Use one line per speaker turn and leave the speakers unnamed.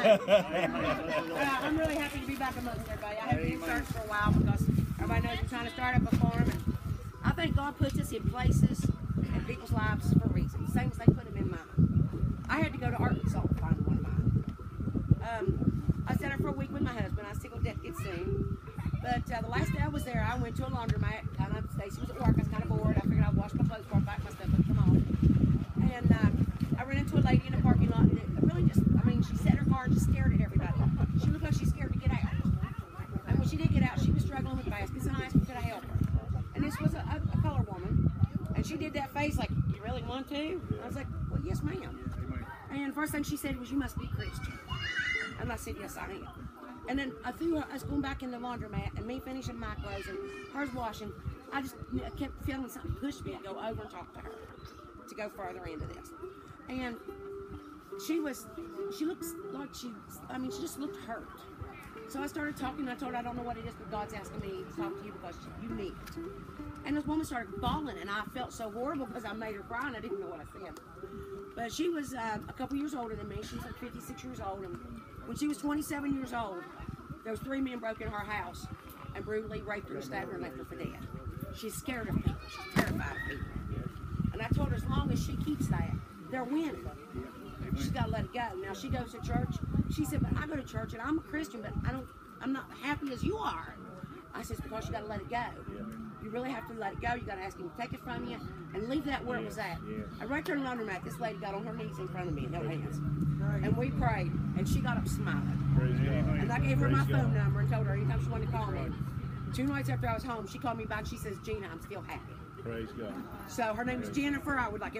I'm really happy to be back amongst everybody. I have been in church for a while because everybody knows we're trying to start up a farm. And I think God puts us in places in people's lives for reasons, same as they put them in mine. I had to go to Arkansas to find one of mine. I sat there for a week with my husband. I was single decade soon. But the last day I was there, I went to a laundromat. Stacy was at work. I was kind of bored. I figured I'd wash my clothes before I pack my stuff and come home. And I ran into a lady in a parking lot. And it really just, I mean, she sat in her car and just stared at everybody. She looked like she's scared to get out. And when she did get out, she was struggling with baskets, and I asked if could I help her. And this was a colored woman. And she did that face like, you really want to? I was like, well, yes, ma'am. And the first thing she said was, you must be Christian. And I said, yes, I am. And then I was going back in the laundromat, and me finishing my clothes and hers washing, I kept feeling something pushed me to go over and talk to her, to go further into this. And she looked like she just looked hurt. So I started talking, and I told her, I don't know what it is, but God's asking me to talk to you because you need it. And this woman started bawling, and I felt so horrible because I made her cry, and I didn't know what I said. But she was a couple years older than me. She was like 56 years old, and when she was 27 years old, there was 3 men broke in her house and brutally raped her and stabbed her and left her for dead. She's scared of people. She's terrified of people. And I told her, as long as she keeps that, they're winning. She's got to let it go. Now she goes to church. She said, but I go to church and I'm a Christian, but I'm not happy as you are. I said, it's because you got to let it go. You really have to let it go. You got to ask him to take it from you and leave that where it was at. And right there in the laundromat, this lady got on her knees in front of me and held hands. And we prayed, and she got up smiling. And I gave her my phone number and told her anytime she wanted to call me. 2 nights after I was home, she called me back. She says, Gina, I'm still happy.
Praise God.
So her name is Jennifer. I would like